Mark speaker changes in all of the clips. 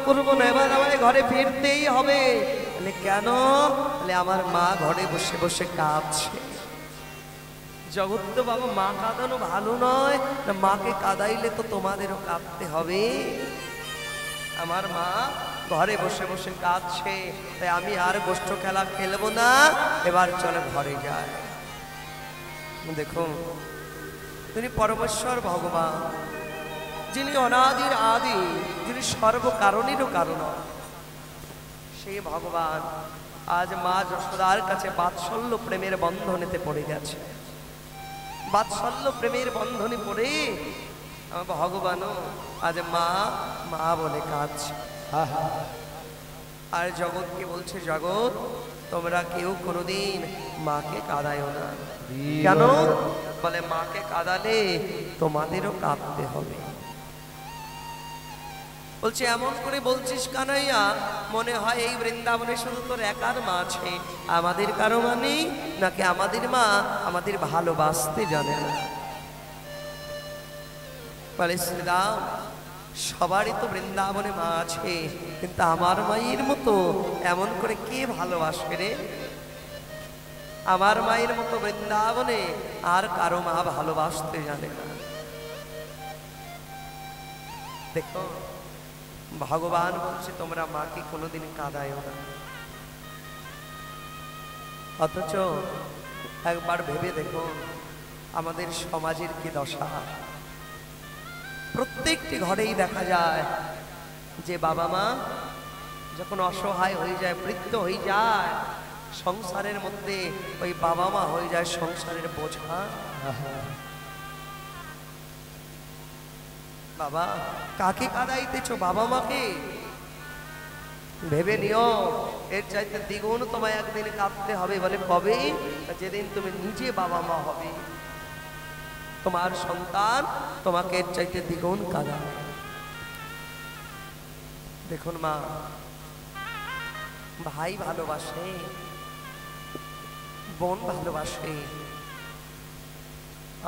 Speaker 1: করবো না, এবার আমায় ঘরে ফিরতেই হবে। বলে কেন? বলে আমার মা ঘরে বসে বসে কাঁদছে। জগৎ বাবা, মা কাঁদানো ভালো নয় না? মাকে কাঁদাইলে তো তোমাদেরও কাঁদতে হবে। আমার মা ঘরে বসে বসে কাঁদছে, তাই আমি আর গোষ্ঠ খেলা খেলবো না, এবার চলে ঘরে যায়। দেখুন, তিনি পরমেশ্বর ভগবান, যিনি অনাদির আদি, যিনি সর্বকারণেরও কারণ, সেই ভগবান আজ মা যশোদার কাছে বাৎসল্য প্রেমের বন্ধনেতে পড়ে গেছে। বাৎসল্য প্রেমের বন্ধনে পড়ে ভগবানও আজ মা মা বলে কাঁদছে। আর জগৎকে বলছে, জগৎ তোমরা কেউ কোনোদিন মাকে কাঁদায়ও না। কেন? বলে মাকে কাঁদালে তোমাদেরও কাঁদতে হবে। বলছে এমন করে বলছিস কানাইয়া, মনে হয় এই বৃন্দাবনে শুধু তোর একার মা আছে, আমাদের কারো মা নেই নাকি? আমাদের মা আমাদের ভালোবাসতে জানে না। বলে শ্রীরাম, সবারই তো বৃন্দাবনে মা আছে, কিন্তু আমার মায়ের মতো এমন করে কে ভালোবাসবে রে? আমার মায়ের মতো বৃন্দাবনে আর কারো মা ভালোবাসতে জানে না। দেখো, ভগবান বলছে তোমরা মাকে কোনোদিন কাঁদায়ও না। অথচ একবার ভেবে দেখো আমাদের সমাজের কি দশা। প্রত্যেকটি ঘরেই দেখা যায় যে বাবা মা যখন অসহায় হয়ে যায়, বৃদ্ধ হয়ে যায়, সংসারের মধ্যে ওই বাবা মা হয়ে যায় সংসারের বোঝা। বাবা, কাকে কাঁদাইতেছো? বাবা মাকে। ভেবে নিও এর চাইতে দ্বিগুণ তোমায় একদিন কাঁদতে হবে। বলে কবে? যেদিন তুমি নিজে বাবা মা হবে, তোমার সন্তান তোমাকে এর চাইতে দ্বিগুণ কাঁদাবে। দেখুন মা, ভাই ভালোবাসে, বোন ভালোবাসে,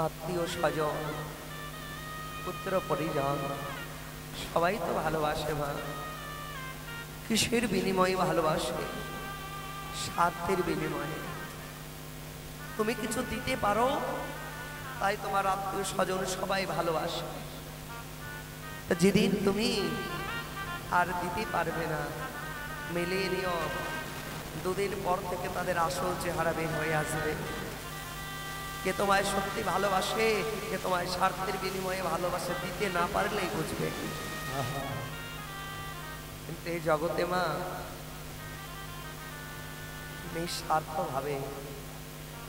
Speaker 1: আত্মীয় স্বজন, পুত্র পরিজন সবাই তো ভালোবাসে। মা কিসের বিনিময়ে ভালোবাসে? স্বার্থের বিনিময়ে। তুমি কিছু দিতে পারো তাই তোমার আত্মীয় স্বজন সবাই ভালোবাসে। যেদিন তুমি আর দিতে পারবে না, মিলিয়ে নিও দুদিন পর থেকে তাদের আসল চেহারা বের হয়ে আসবে। কে তোমায় সত্যি ভালোবাসে, কে তোমায় স্বার্থের বিনিময়ে ভালোবাসে, দিতে না পারলেই বুঝবে। কিন্তু এই জগতে মা নিঃস্বার্থ ভাবে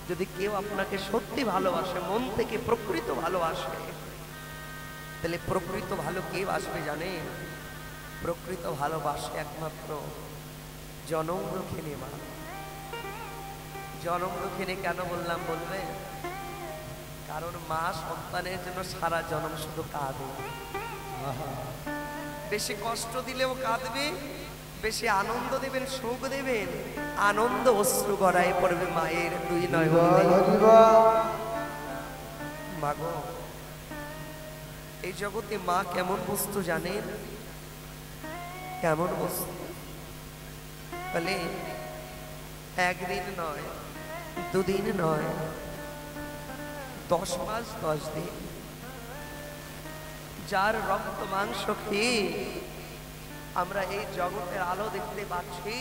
Speaker 1: যদি কেউ আপনাকে সত্যি ভালোবাসে, মন থেকে প্রকৃত ভালোবাসে, তাহলে প্রকৃত ভালো কে বাসবে জানে? প্রকৃত ভালোবাসে একমাত্র জনম দুঃখিনী মা। জনম দুঃখিনী কেন বললাম বলবে? কারণ মা সন্তানের জন্য সারা জনম শুধু কাঁদে। বেশি কষ্ট দিলেও কাঁদবে, বেশি আনন্দ দেবেন, সুখ দেবেন, আনন্দ অশ্রু গড়ায় পড়বে মায়ের দুই নয়নে। মাগো, এই জগতে মা কেমন বস্তু জানেন? কেমন বস্তু? বলে একদিন নয়, দুদিন নয়, 10 মাস 10 দিন যার রক্ত মাংস খেয়ে আমরা এই জগতের আলো দেখতে পাচ্ছি,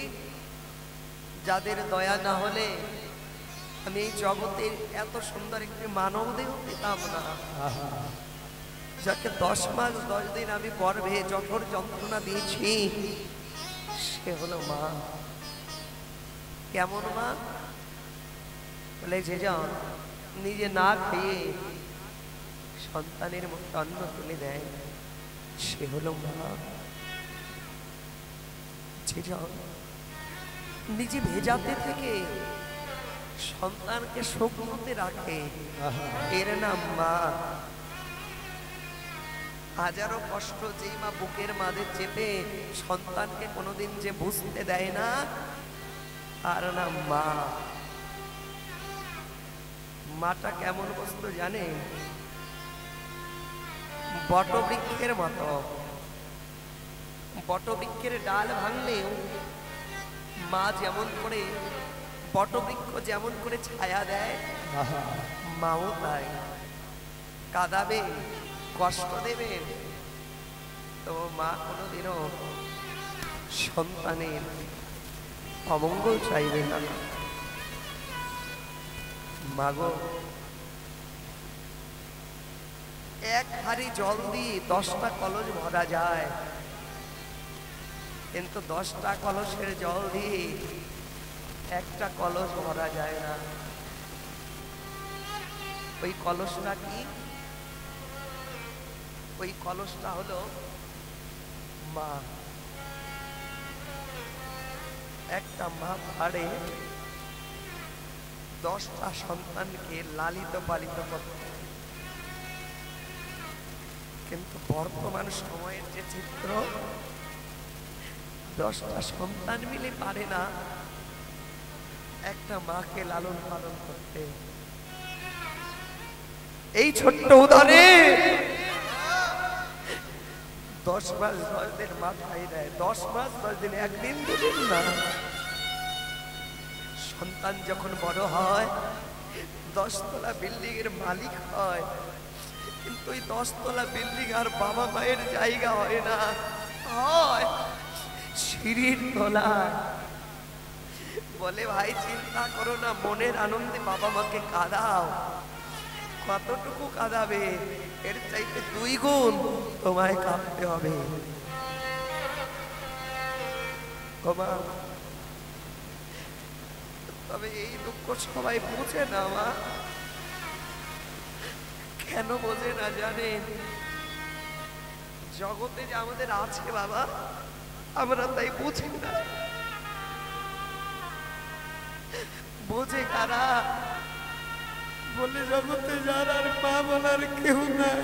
Speaker 1: যাদের দয়া না হলে আমি এই জগতের এত সুন্দর একটি মানব দেহ পেতাম না। যাকে 10 মাস 10 দিন আমি গর্ভে জঠর যন্ত্রণা দিয়েছি, সে হলো মা। কেমন মা? বলে যে জন নিজে না খেয়ে সন্তানের মুখে অন্ন তুলে দেয়, সে হলো মা। যে জন নিজে ভেজাতে থেকে সন্তানকে শুকনোতে রাখে, এর নাম মা। হাজারো কষ্ট যেই মা বুকের মাঝে চেপে সন্তানকে কোনোদিন যে বুঝতে দেয় না, তার নাম মা। মাটা কেমন বস্তু জানে? বটবৃক্ষের মতো বটবৃক্ষের ডাল ভাঙলেও মা যেমন করে, বটবৃক্ষ যেমন করে ছায়া দেয়, মাও তাই। কাঁদাবে, কষ্ট দেবে, তো মা কোনোদিনও সন্তানের অমঙ্গল চাইবে না। মাগো, এক হাঁড়ি জল দিয়ে 10টা কলস ভরা যায়, কিন্তু 10টা কলসের জল দিয়ে একটা কলস ভরা যায় না। ওই কলসটা কি? ওই কলসটা হলো মা। একটা মা পারে 10টা সন্তানকে লালিত পালিত করতে, কিন্তু বর্তমান সময়ের যে চিত্র, 10টা সন্তান মিলে পারে না একটা মাকে লালন পালন করতে। এই ছোট্ট উদাহরণে 10 মাস 10 দিন মাথায় দেয়, 10 মাস 10 দিন, একদিন দুদিন না। সন্তান যখন বড় হয় 10 তলা বিল্ডিং এর মালিক হয়, কিন্তু ওই 10 তলা বিল্ডিং আর বাবা মায়ের জায়গা হয় না, হয় সিঁড়ির তলায়। বলে ভাই চিন্তা করো না, মনের আনন্দে বাবা মাকে কাঁদাও। কতটুকু কাঁদাবে? এর চাইতে 2 গুণ তোমায় কাঁদতে হবে। তবে এই দুঃখ সবাই বুঝে না মা। কেন বোঝে না জানেন? জগতে যে আমাদের আছে বাবা, আমরা তাই বুঝি না। বোঝে কারা? বলে জগতে যার আর মা বলার কেউ নাই।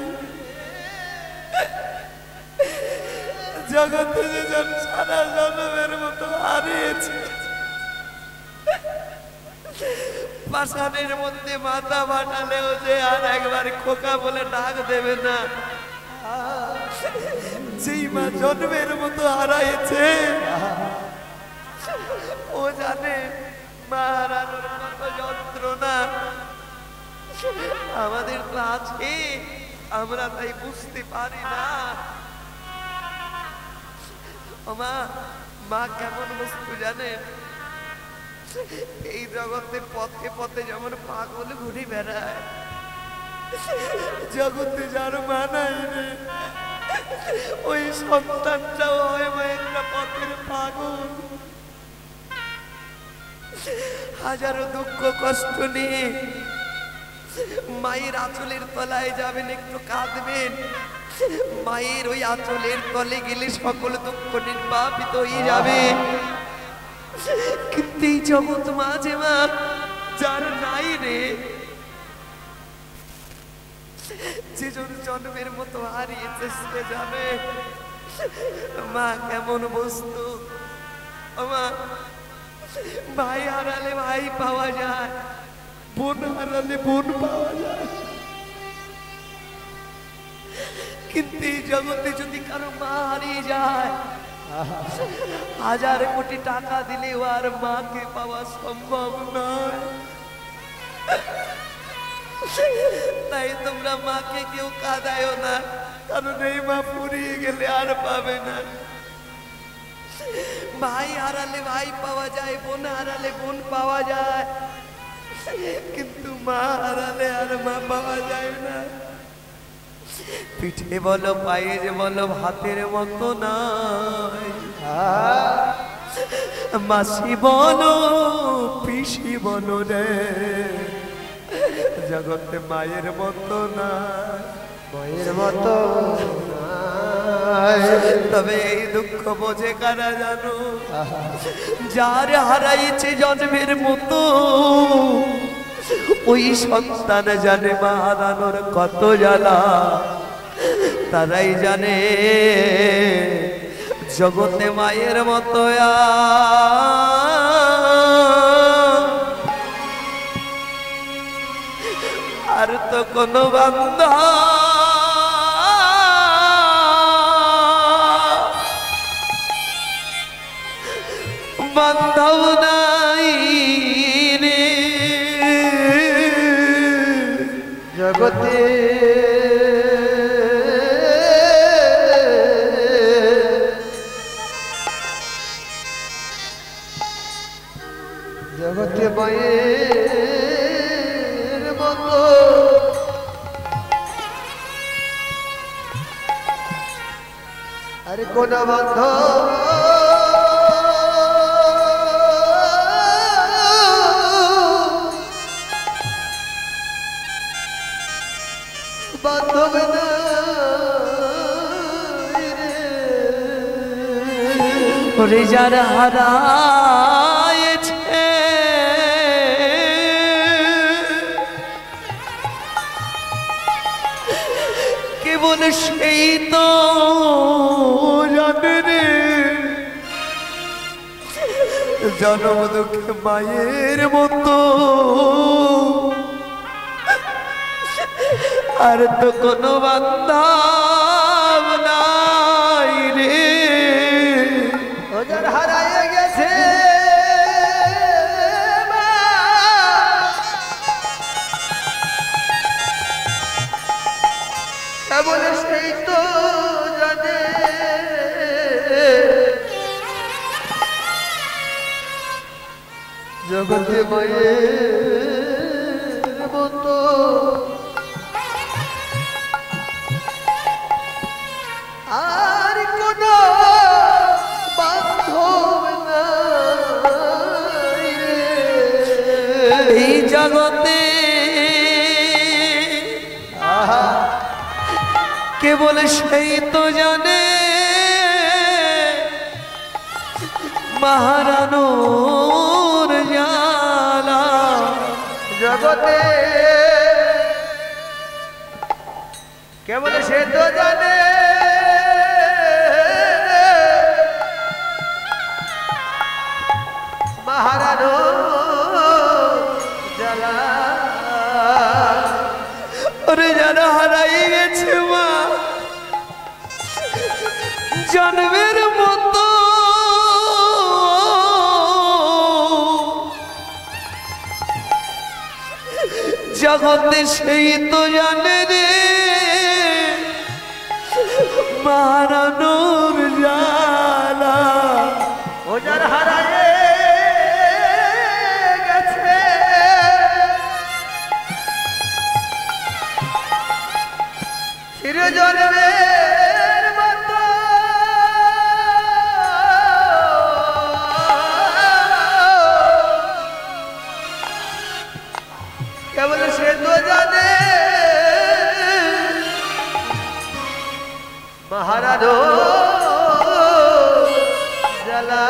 Speaker 1: জগতে যে জন সারা জন্মের মতো হারিয়েছে, পাষাণের মধ্যে মাথা বাটালেও যে আর একবার খোকা বলে ডাক দেবে না, যেই মা জন্মের মতো হারাইছে ও জানে মা হারানোর কত যন্ত্রণা। আমাদের তো আছে, আমরা তাই বুঝতে পারি না। ও মা, মা কেমন বস্তু জানেন? এই জগতে পথে পথে যেমন পাগল ঘুরে বেড়ায়, জগতে যার মা নাই রে, ওই সন্তানটাও হয় মায়েরা পথের পাগল। হাজারো দুঃখ কষ্ট নিয়ে মায়ের আঁচলের তলায় যাবেন, একটু কাঁদবেন। মায়ের ওই আঁচলের তলে গেলে সকল দুঃখ নির্বাপিত হয়ে যাবে। কিন্তু এই জগৎ মাঝে মা যার নাই রে, যে জন্মের মতো হারিয়েছে সে যাবে মা কেমন বস্তু। মা, ভাই হারালে ভাই পাওয়া যায়, বোন হারালে বোন পাওয়া যায়, কিন্তু এই জগতে যদি কারো মা হারিয়ে যায়, 1000 কোটি টাকা দিলেও আর মাকে পাওয়া সম্ভব নয়। তাই তোমরা মাকে কেউ কাঁদায়ও না, কারণ এই মা ফুরিয়ে গেলে আর পাবে না। ভাই হারালে ভাই পাওয়া যায়, বোন হারালে বোন পাওয়া যায়, কিন্তু মা হারালে আর মা পাওয়া যায় না। পিঠে বলো পায়ে বলো ভাতের মতো নয়, মাসি বলো পিসি বলো রে, জগতে মায়ের মতো না, মায়ের মতো। তবে এই দুঃখ বোঝে কারা জানো? যার হারাইছে জন্মের মতো, ওই সন্তান জানে মা হারানোর কত জ্বালা। তারাই জানে জগতে মায়ের মতো আর তো কোনো বান্ধব বান্ধব নাই রে
Speaker 2: জগতে জগতে মায়ের মতো আরে কোন বান্ধব বান্ধব নাই রে
Speaker 1: ওরে যারা হারায়েছে কেবল সেই তো জানে রে জন্ম দুঃখে মায়ের মতো আর তো কোনো বান্ধব নাই রে
Speaker 2: ওদের হারাইয়ে গেছে কেবল সেই তো জানে জগতে মায়ের মতো আর কোন বান্ধব নাই রে
Speaker 1: এই জগতে
Speaker 2: আহা
Speaker 1: কেবল সেই তো জানে মহারানোর জ্বালা
Speaker 2: জগতে কেবল সে তো জানে মহারানো জ্বালা
Speaker 1: ওরে যারা হারাই গেছে মা জন্মের মতো জগতে সেই তো জানে রে মারানোর জ্বালা
Speaker 2: ও যার হারায়ে গেছে চিরজন্মের মতো কেবল সে তো জানে মহারানো জ্বালা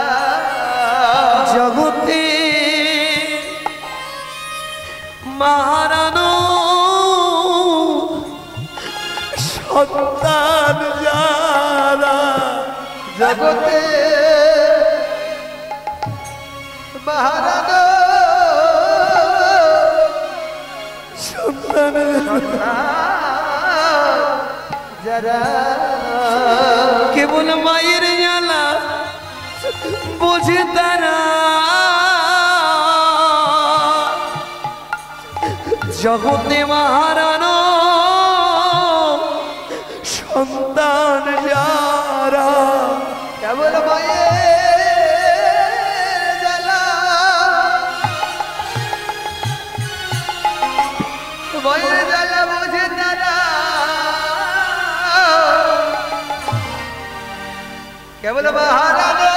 Speaker 1: জগতে মহারানো সন্তান যারা
Speaker 2: জগতে মহারানো
Speaker 1: সন্তান
Speaker 2: যারা
Speaker 1: কেবল মায়ের জ্বালা বোঝে তারা জগতে মহারানো সন্তান যারা
Speaker 2: কেবল মায়ের জ্বালা মায়ের জ্বালা বোঝে তারা কেবল মহারানো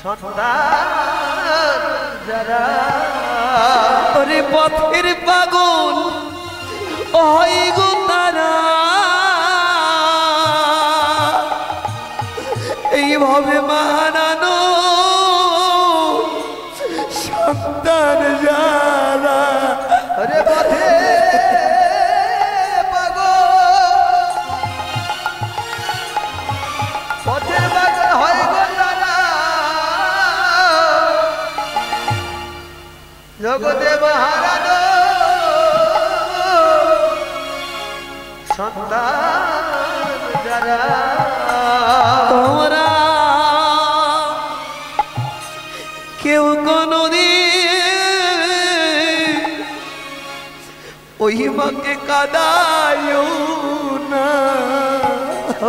Speaker 2: সন্তান যারা
Speaker 1: ওরে পথের পাগল হয় গো তারা এইভাবে মানানো সন্তান যারা
Speaker 2: আরে পথে পথের পাগল হয় গো তারা জগতে মহারানো সন্তান যারা
Speaker 1: তোমরা ওই মাকে কাদায়ও না।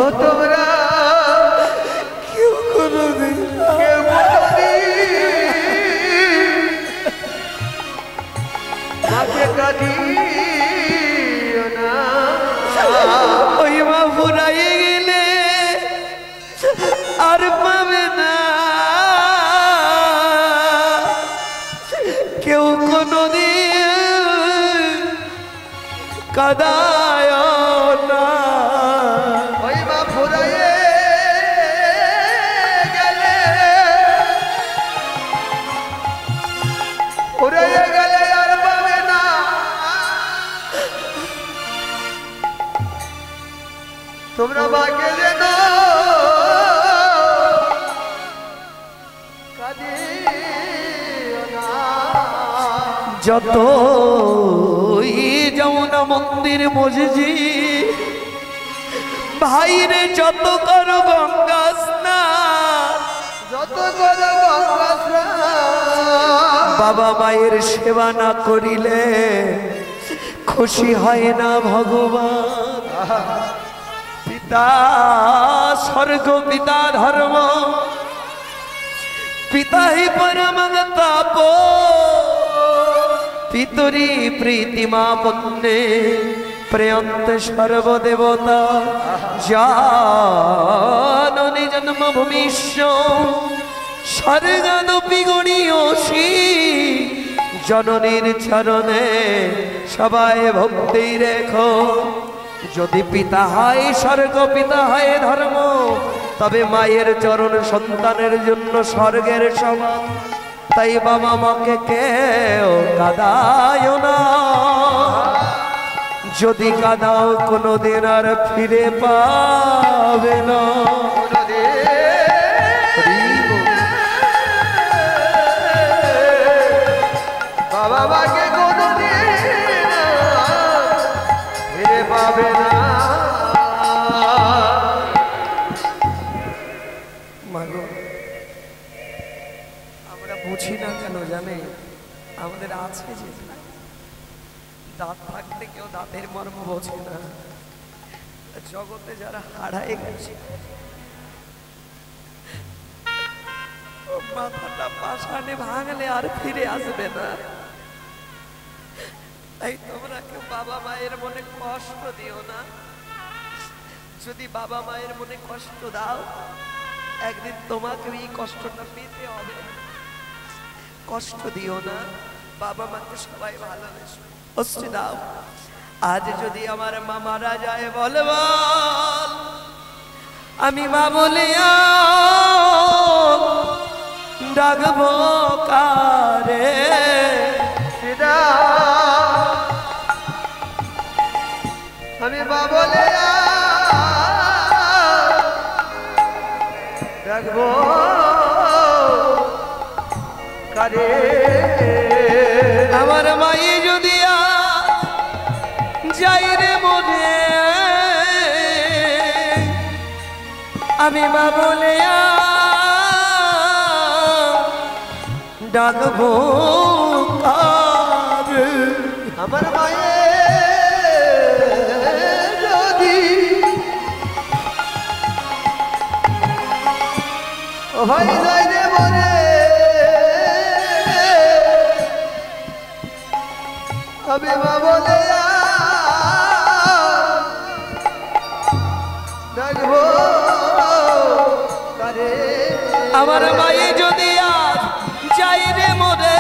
Speaker 2: ও তোমরা
Speaker 1: কেউ কোনোদিন
Speaker 2: কেউ মাকে কাঁদিও না।
Speaker 1: ওই মা ফুরাইয়ে গেলে আর পাবে না কেউ কোনোদিন কাদায় না।
Speaker 2: ওই মা ফুরাইয়ে গেলে ফুরাইয়ে গেলে আর পাবে না। তোমরা মাকে যেন কাঁদিও না।
Speaker 1: যত যমুনা মন্দির মসজিদ ভাইরে যত করো গঙ্গা স্নান,
Speaker 2: যত করো গঙ্গা স্নান,
Speaker 1: বাবা মায়ের সেবা না করিলে খুশি হয় না ভগবান। পিতা স্বর্গ পিতা ধর্ম পিতা হি পরম তাপ পিতরি প্রীতিমা পন্নে প্রেয়ন্ত সর্বদেবতা জাননি জন্মভূমিষ্য স্বর্গাদপি গণীয়সী জননীর চরণে সবাই ভক্তি রেখো। যদি পিতা হয় স্বর্গ পিতা হয় ধর্ম, তবে মায়ের চরণ সন্তানের জন্য স্বর্গের সমান। তাই বাবা মাকে কেউ কাদায় না, যদি কাদাও কোনোদিন আর ফিরে পাবে না।
Speaker 2: বাবা মাকে কোনোদিন ফিরে পাবে না।
Speaker 1: মাগো, আমরা বুঝি না কেন জানে, আমাদের আছে যে দাঁত থাকতে কেউ দাঁতের মর্ম বোঝে না। জগতে যারা হারায় গেছে মাথাটা পাষাণে ভাঙলে আর ফিরে আসবে না। তাই তোমরা কেউ বাবা মায়ের মনে কষ্ট দিও না। যদি বাবা মায়ের মনে কষ্ট দাও, একদিন তোমাকে এই কষ্টটা পেতে হবে। কষ্ট দিও না, বাবা মাকে সবাই ভালোবেসো, কষ্ট দাও। আজ যদি আমার মা মারা যায় বলব আমি মা বলিয়া ডাকবো কারে?
Speaker 2: আমি মা বলে ডাকবো কারে?
Speaker 1: আমার মায়ে যদি যাই রে মনে, আমি মা বলে ডাকবো কারে?
Speaker 2: আমার মায়ে যদি ও ভাই যাই রে মনে, আমি মা বলে ডাকবো কারে?
Speaker 1: আমার মায়ে যদি আজ যাই রে মরে,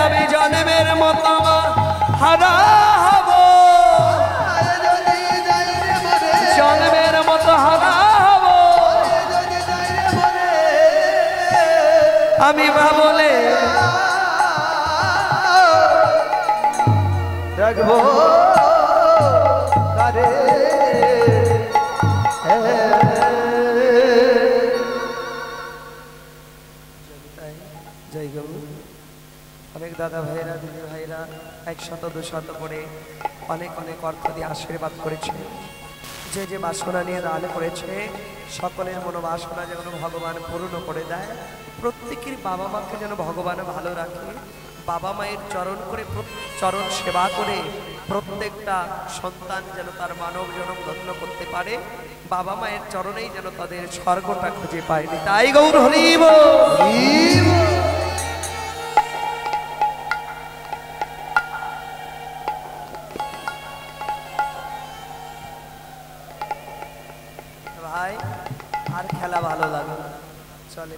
Speaker 1: আমি জন্মের মতো হারা হব, জন্মের মতো হারা হব। আমি মা বলে
Speaker 2: ডাকবো কারে?
Speaker 1: জয় গুরু। অনেক দাদা ভাইরা দিদি ভাইরা 100 200 করে অনেক অনেক অর্থ দিয়ে আশীর্বাদ করেছে। যে যে বাসনা নিয়ে দান করেছে সকলের মনোবাসনা যেন ভগবান পূর্ণ করে দেয়। প্রত্যেকের বাবা মাকে যেন ভগবান ভালো রাখে। বাবা মায়ের চরণ সেবা করে প্রত্যেকটা সন্তান যেন তার মানব জনম ধন্য করতে পারে, বাবা মায়ের চরণেই যেন তাদের স্বর্গটা খুঁজে পায়নি। তাই গৌর হরি বল। ভাই আর খেলা ভালো লাগে, চলে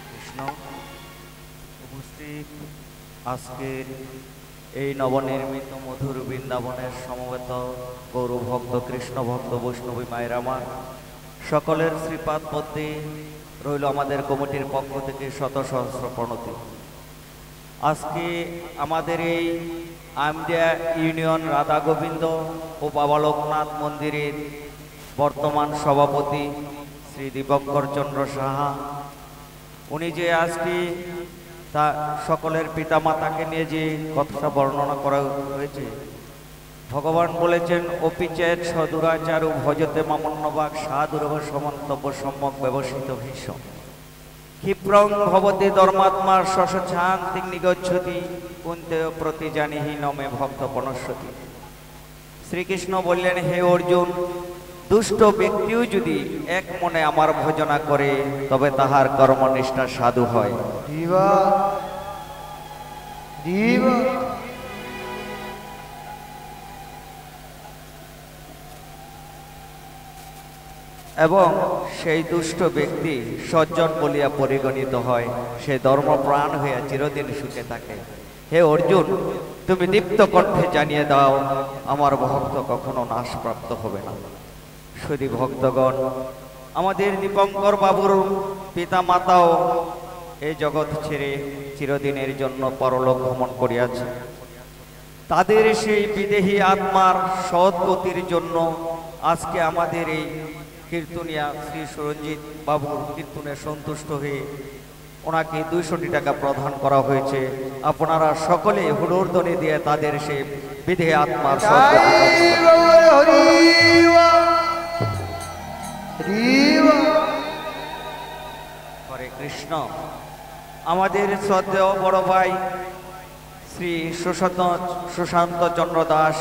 Speaker 3: কৃষ্ণ উপস্থিত আজকের এই নবনির্মিত মধুর বৃন্দাবনের সমবেত গৌরভক্ত কৃষ্ণ ভক্ত বৈষ্ণবী মায়ের আমার সকলের শ্রীপাদ পদ্মে রইল আমাদের কমিটির পক্ষ থেকে শত সহস্র প্রণতি। আজকে আমাদের এই আমডিয়া ইউনিয়ন রাধা গোবিন্দ ও বাবা লোকনাথ মন্দিরের বর্তমান সভাপতি শ্রী দীপঙ্কর চন্দ্র সাহা, উনি যে আজকে তা সকলের পিতামাতাকে নিয়ে যে কথাটা বর্ণনা করা হয়েছে, ভগবান বলেছেন অপিচেত সদুরাচারু ভজতে মামন্নবাক সাধুরভ সমন্তব্য সম্যক ব্যবস্থিত ভীষ্ম ক্ষিপ্রং ভবতে ধর্মাত্মার শশান্তি নিগচ্ছতি কুন্তেয় প্রতি জানিহি নমে ভক্ত পনস্বতী। শ্রীকৃষ্ণ বললেন, হে অর্জুন, দুষ্ট ব্যক্তিও যদি এক মনে আমার ভজনা করে তবে তাহার কর্মনিষ্ঠা সাধু হয়। এবং সেই দুষ্ট ব্যক্তি সজ্জন বলিয়া পরিগণিত হয়, সে ধর্মপ্রাণ হইয়া চিরদিন সুখে থাকে। হে অর্জুন, তুমি দীপ্ত কণ্ঠে জানিয়ে দাও, আমার ভক্ত কখনো নাশপ্রাপ্ত হবে না। শুধু ভক্তগণ, আমাদের দীপঙ্কর বাবুর পিতা মাতাও এই জগৎ ছেড়ে চিরদিনের জন্য পরলোক ভ্রমণ করিয়াছে। তাদের সেই বিদেহী আত্মার সদ্গতির জন্য আজকে আমাদের এই কীর্তনিয়া শ্রী সুরঞ্জিত বাবুর কীর্তনে সন্তুষ্ট হয়ে ওনাকে 200 টাকা প্রদান করা হয়েছে। আপনারা সকলে হুড়োধ্বনি দিয়ে তাদের সেই বিদেহী আত্মার হরে কৃষ্ণ। আমাদের শ্রদ্ধেয় বড় ভাই শ্রী সুশান্ত চন্দ্র দাস,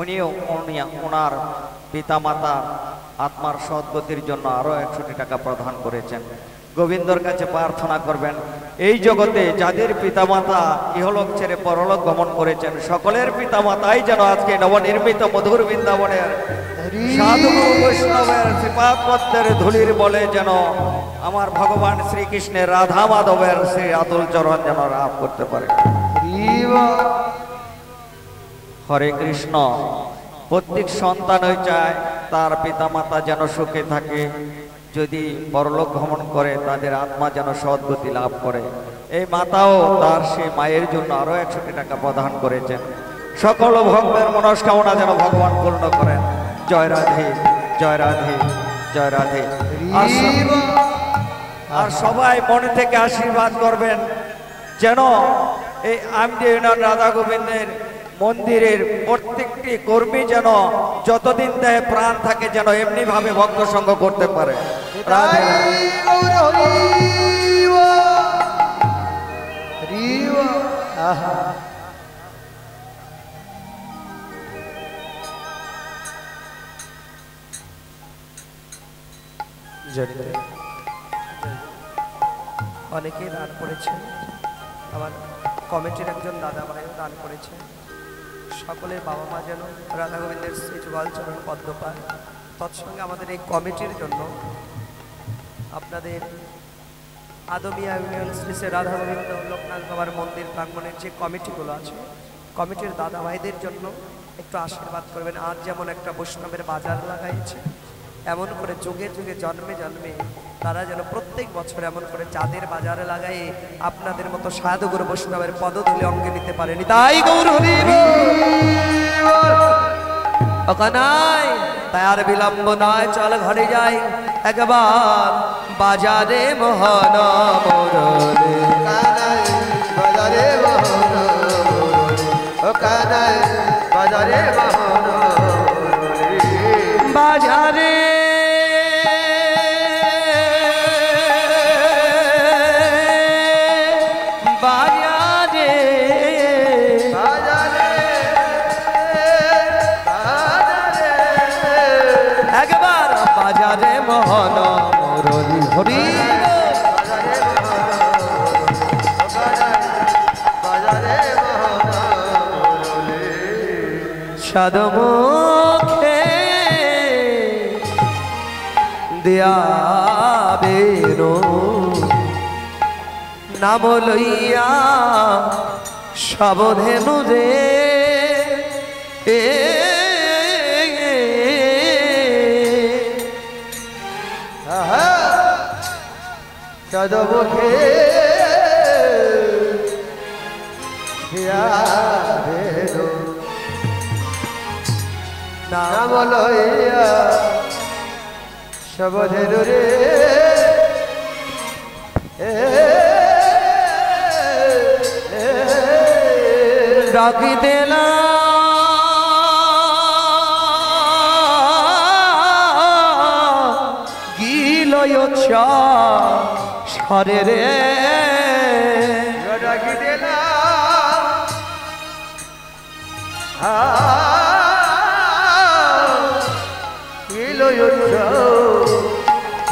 Speaker 3: উনিও ওনার পিতামাতা আত্মার সদ্গতির জন্য আরো 100 টাকা প্রদান করেছেন। গোবিন্দর কাছে প্রার্থনা করবেন, এই জগতে যাদের পিতামাতা ইহলোক ছেড়ে পরলোক গমন করেছেন, সকলের পিতামাতাই যেন আজকে নবনির্মিত মধুর বৃন্দাবনের সাধু বৈষ্ণবের শ্রীপাদ পদ্মের ধুলির বলে যেন আমার ভগবান শ্রীকৃষ্ণের রাধা মাধবের শ্রী আতুল চরণ যেন লাভ করতে পারে। হরে কৃষ্ণ। প্রত্যেক সন্তানই চায় তার পিতামাতা যেন সুখে থাকে, যদি পরলোক ভ্রমণ করে তাদের আত্মা যেন সদ্গতি লাভ করে। এই মাতাও তার সেই মায়ের জন্য আরো 100 টাকা প্রদান করেছেন। সকল ভক্তের মনস্কামনা যেন ভগবান পূর্ণ করেন। জয় রাধে, জয় রাধে, জয় রাধে। আর সবাই মনে থেকে আশীর্বাদ করবেন যেন এই আমডিয়া ইউনিয়ন রাধা গোবিন্দের মন্দিরের প্রত্যেকটি কর্মী যেন যতদিন দেহে প্রাণ থাকে যেন এমনি ভাবে ভক্ত সঙ্গ করতে পারে। রাধে
Speaker 1: অনেকে দান করেছেন, আমার কমিটির একজন দাদা ভাইও দান করেছেন। সকলের বাবা মা যেন রাধা গোবিন্দের শ্রী যুগল চরণ পদ্ম পায়। তৎসঙ্গে আমাদের এই কমিটির জন্য আপনাদের আদমিয়া ইউনিয়ন শ্রী শ্রী রাধা গোবিন্দ লোকনাথ বাবার মন্দির প্রাঙ্গণের যে কমিটিগুলো আছে, কমিটির দাদা ভাইদের জন্য একটু আশীর্বাদ করবেন। আজ যেমন একটা বৈষ্ণবের বাজার লাগাইছে, এমন করে যুগে যুগে জন্মে জন্মে তারা যেন প্রত্যেক বছর এমন করে চাঁদের বাজারে লাগাই আপনাদের মতো সাধুগুরু বৈষ্ণবের পদধূলি অঙ্গে নিতে পারেনি। তাই গৌর হরি নাই, তাই আর বিলম্ব নয়, চল ঘরে যাই একবার বাজারে মোহন মোরলে।
Speaker 2: বাজারে মোহন বাজারে
Speaker 1: বাজারে সাদমুখে দিয়াবেনো নাম লইয়া সাবধেনু রে
Speaker 2: সদমুখে নাম লইয়া সবধের রে
Speaker 1: ডাকি দেলা গিলয় সরে রে
Speaker 2: ডাকি দিলা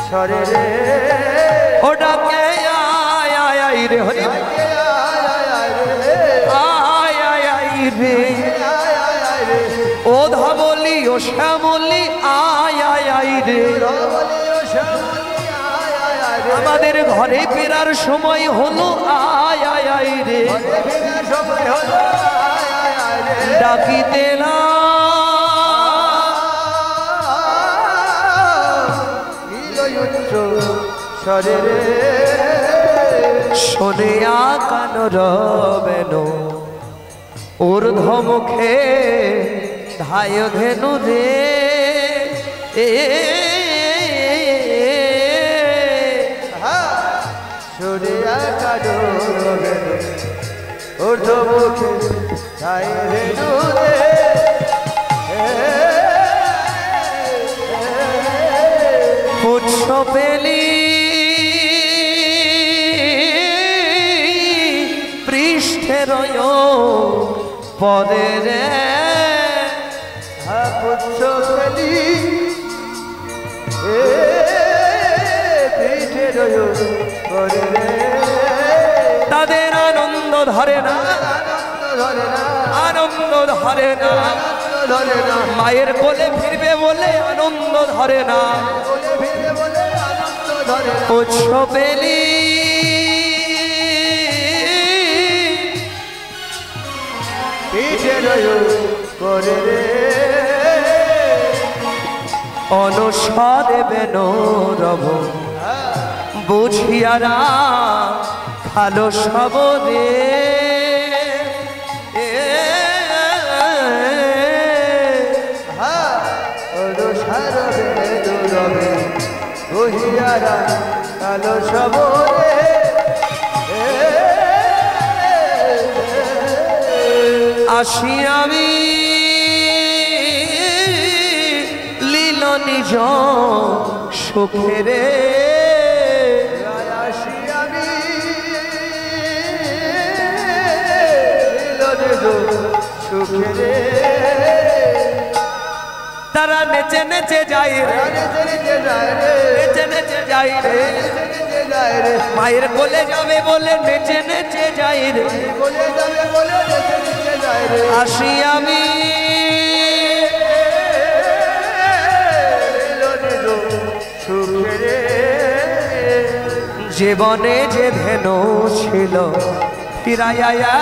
Speaker 2: সরে রে
Speaker 1: ও ডাকে আয় আয় আয় রে হরি আয় আয় আয় রে ও ধবলি ও শ্যামলি আয় আয় আয় রে আমাদের ঘরে ফেরার সময় হলো আয় আয় আয় রে ডাকিতে না
Speaker 2: সরে রে
Speaker 1: শোনে কান রবেন ওর ধমুখে ধায় ধেনু রে
Speaker 2: সরিয়া কাজো ঊর্ধ্ব মুখে তাই রেণু রে
Speaker 1: পুচ্ছ পেলি পৃষ্ঠে রয় পদে রে
Speaker 2: পুচ্ছ পেলি পিঠে রয় পরে রে
Speaker 1: তাদের আনন্দ ধরে না আনন্দ ধরে না
Speaker 2: ধরে না
Speaker 1: মায়ের কোলে ফিরবে বলে আনন্দ ধরে না
Speaker 2: ফিরে বলে আনন্দ ধরে না
Speaker 1: পুচ্ছ পেলি
Speaker 2: পিঠে রয় পরে রে
Speaker 1: অনুসারে বেনো রব বুঝিয়ারা খালো সবরে
Speaker 2: বহিয়ারা কালো সবরে
Speaker 1: আসি আমি লীল নিজ সুখেরে
Speaker 2: আসি আমি সুখে রে
Speaker 1: তারা নেচে নেচে যাই রে নেচে নেচে যাই রে মায়ের কোলে যাবে বলে নেচে নেচে যাই রে আসি আমি জীবনে যে ধেনু ছিল ফিরাইয়া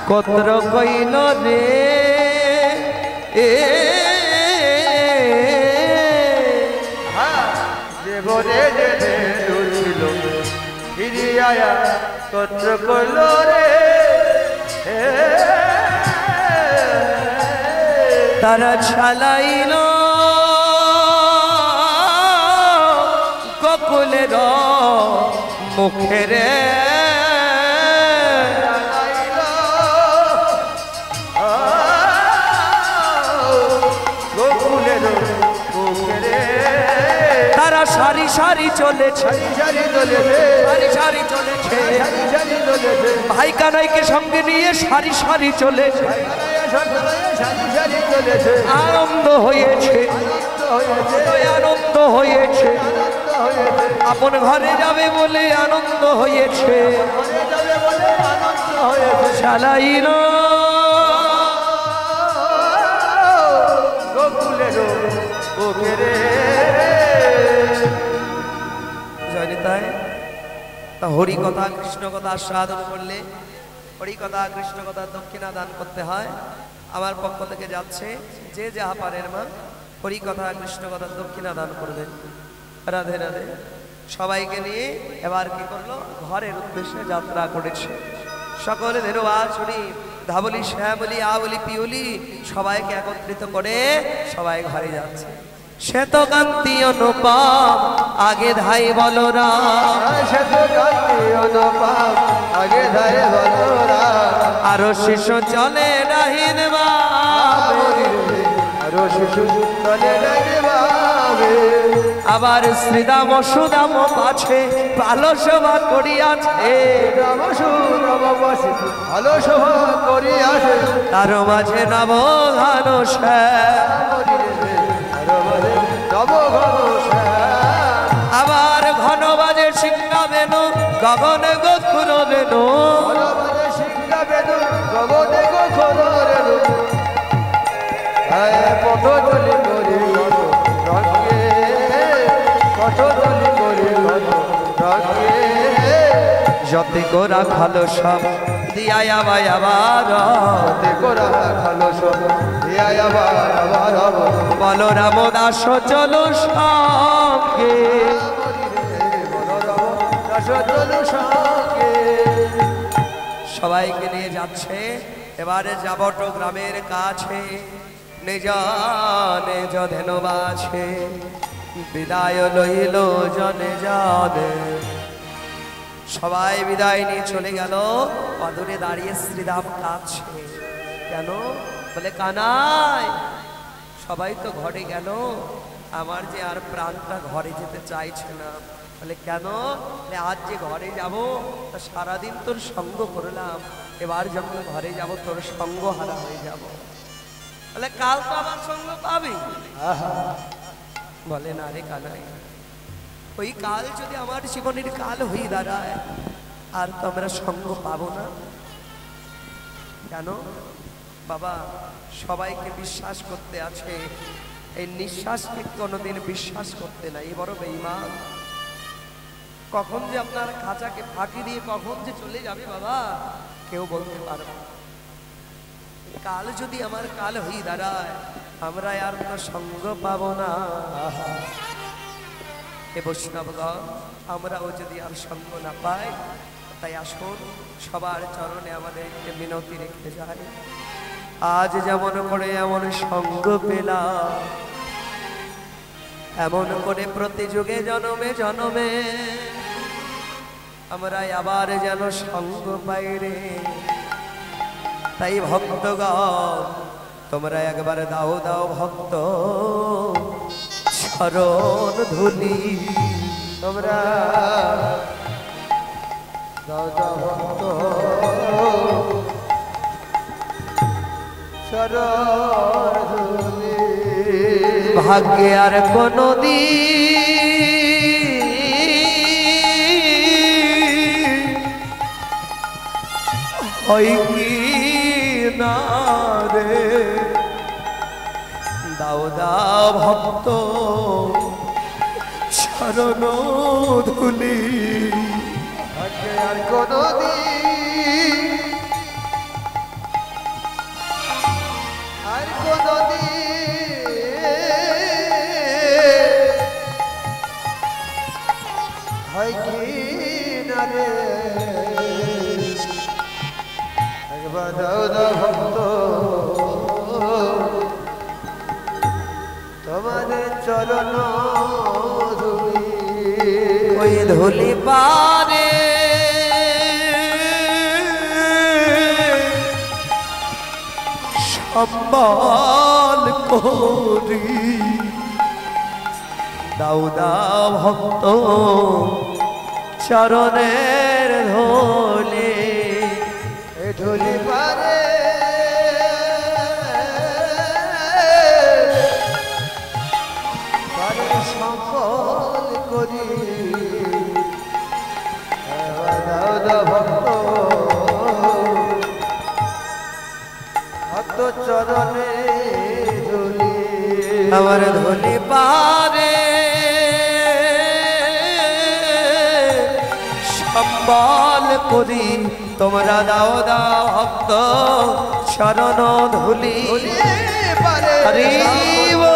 Speaker 1: কত্র কইল রে
Speaker 2: জীবনে যে ধেনু ছিল ফিরিয়া কত্র কইল রে
Speaker 1: তারা ছালাইল গোকুলের মুখে রে
Speaker 2: গোকুলের মুখে রে
Speaker 1: তারা সারি সারি চলেছে
Speaker 2: সারি চলেছে
Speaker 1: সারি সারি চলেছে
Speaker 2: সারি চলেছে
Speaker 1: ভাই কানাইকে সঙ্গে নিয়ে সারি সারি চলেছে
Speaker 2: সারি চলেছে
Speaker 1: আনন্দ হয়েছে আনন্দ হয়েছে আপন ঘরে যাবে বলে আনন্দ হয়েছে চালাইল তা হরি কথা কৃষ্ণ কথা সাধন করলে হরি কথা কৃষ্ণ কথা দক্ষিণা দান করতে হয়। আমার পক্ষ থেকে যাচ্ছে, যে যাহা পারেন মা হরি কথা কৃষ্ণ কথা দক্ষিণা দান করবেন। রাধে রাধে। সবাইকে নিয়ে এবার কি করলো, ঘরের উদ্দেশ্যে যাত্রা করেছে। সকলে ধন্যবাদ শুনি ধাবলি শ্যামলি আবলি পিউলি সবাইকে একত্রিত করে সবাই ঘরে যাচ্ছে। শ্বেতকান্তি অনুপম আগে ধাই বলরাম,
Speaker 2: শ্বেতকান্তি অনুপম আগে ধাই বলরাম,
Speaker 1: আরো শিশু চলে রাহিন
Speaker 2: আরো শিশু চলে রাহিবে,
Speaker 1: আবার শ্রীদাম সুদাম পাছে ভালো সভা করিয়াছে,
Speaker 2: রাম সুরাম বসে ভালো সভা করিয়াছে,
Speaker 1: তার মাঝে নব ঘন আবার ঘন বাজে সিংহা বেনু গগন গোখুর বেনু,
Speaker 2: সিংহা বেনু গগনে গোখুর বেনু, পটলি করে রঙে পটলি করে রঙে,
Speaker 1: যতে গোরা খালো সব দিয়া আবার আবার,
Speaker 2: যতে গোরা খালো সব দিয়া আবার
Speaker 1: বলরাম দাস চলো সঙ্গে, সবাইকে নিয়ে যাচ্ছে। এবারে যাবট গ্রামের কাছে, নিজ নিজ ধেনুবাছে বিদায় লইল জনে জনে। সবাই বিদায় নিয়ে চলে গেল। অদূরে দাঁড়িয়ে শ্রীরাম কাছে, কেন বলে কানাই সবাই তো ঘরে গেল, আমার যে আর প্রাণটা ঘরে যেতে চাইছে না। বলে কেন? আজ যে ঘরে যাব তা সারাদিন তোর সঙ্গ করলাম, এবার যখন ঘরে যাব তোর সঙ্গ হারা হয়ে যাব। বলে কাল তো আমার সঙ্গ পাবি। বলে না রে কানাই, ওই কাল যদি আমার জীবনের কাল হয়ে দাঁড়ায় আর তো আমরা সঙ্গ পাবো না। কেন বাবা? সবাইকে বিশ্বাস করতে আছে, এই নিঃশ্বাসকে কোনোদিন বিশ্বাস করতে নাই, বড় বেঈমান। কখন যে আপনার খাঁচাকে ফাঁকি দিয়ে কখন যে চলে যাবে বাবা কেউ বলতে পারবে না। কাল যদি আমার কাল হয়ে দাঁড়ায় আমরা আর তো সঙ্গ পাবো না। হে বৈষ্ণবগণ, আমরাও যদি আর সঙ্গ না পাই, তাই আসুন সবার চরণে আমাদের একটি মিনতি রেখে যাই। আজ যেমন করে এমন সঙ্গ পেলাম, এমন করে প্রতি যুগে জনমে জনমে আমরা আবার যেন সঙ্গ পাই রে। তাই ভক্তগণ তোমরা একবার দাও দাও ভক্ত চরণ ধুলি,
Speaker 2: তোমরা দাও দাও ভক্ত চরণ ধুলি।
Speaker 1: ভাগ্যে আর কোনো দিন হয় কি না রে, দাও দাও ভক্ত চরণ ধুলি।
Speaker 2: ভাগ্যে আর কোনো দিন আর কোনো দিন হয় কি না রে, একবার দাও দাও ভক্ত তোমাদের চরণ ধুলি।
Speaker 1: ওই ধুলি পারে সম্বল করি, দাও দাও ভক্ত চরণের ধুলি।
Speaker 2: এ ধুলি পারে পারে সম্বল করি, দাও দাও ভক্ত ভক্ত চরণে ধুলি।
Speaker 1: আমার ধুলি পারে করি তোমরা দাও দাও ভক্ত শরণ ধুলি হরি বল।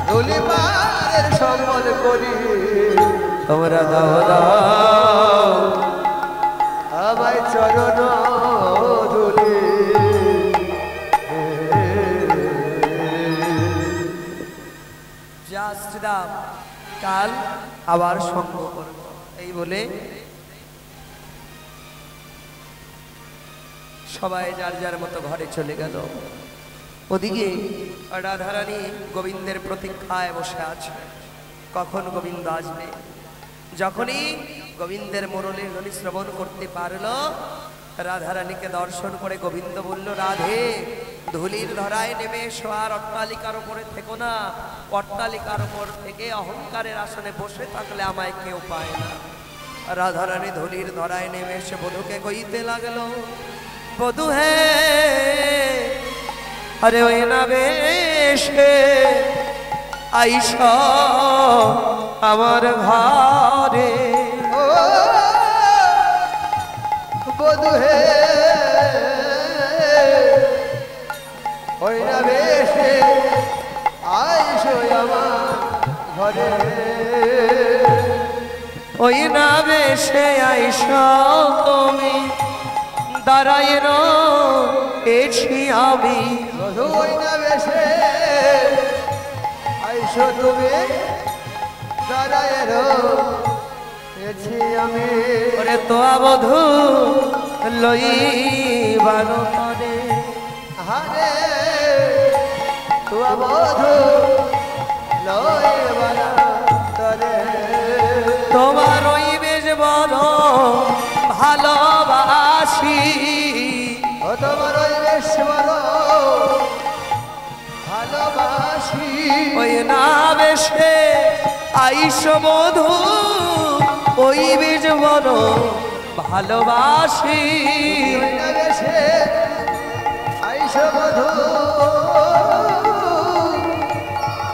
Speaker 2: ধুলি পারের সম্বল করি
Speaker 1: তোমরা দাও দাও
Speaker 2: আমায় চরণ ধুলি
Speaker 1: যা শ্রীরাম কাল আবার সঙ্গ করব এই বলে সবাই যার যার মতো ঘরে চলে গেল। ওদিকে রাধারানী গোবিন্দের প্রতীক্ষায় বসে আছে, কখন গোবিন্দ আসবে। যখনই গোবিন্দের মুরলীর ধ্বনি শ্রবণ করতে পারলো, রাধারানীকে দর্শন করে গোবিন্দ বলল, রাধে ধুলির ধরায় নেমে এসো, আর অট্টালিকার উপরে থেকো না। অট্টালিকার উপর থেকে অহংকারের আসনে বসে থাকলে আমায় কেউ পায় না। রাধারানী ধুলির ধরায় নেমে এসে বধূকে কইতে লাগলো, বধূ হে আরে ওই না বেশে আইস আমার ঘরে।
Speaker 2: ও বধূ হে ওই না বেশে আইসো আমার ঘরে।
Speaker 1: ওই না বেশে আইস তুমি দাঁড়ায় এছি আমি।
Speaker 2: বধূ ওই না বেশে আইসো তুমি দাঁড়ায় এছি আমি।
Speaker 1: ওরে তো বধূ লইবার তরে
Speaker 2: হারে তুয়া বধূ লইবার তরে।
Speaker 1: তোমার ওই বেশ বড় ভালোবাসি।
Speaker 2: ও তোমার ওই বেশ বড় ভালোবাসি।
Speaker 1: ওই না বেশে আইস বধূ ওই বেশ বড় ভালোবাসি।
Speaker 2: ওই না বেশে আইসো বধূ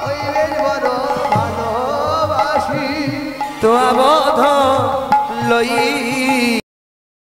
Speaker 2: ওই বেশ বড় ভালোবাসি।
Speaker 1: তো বধূ লই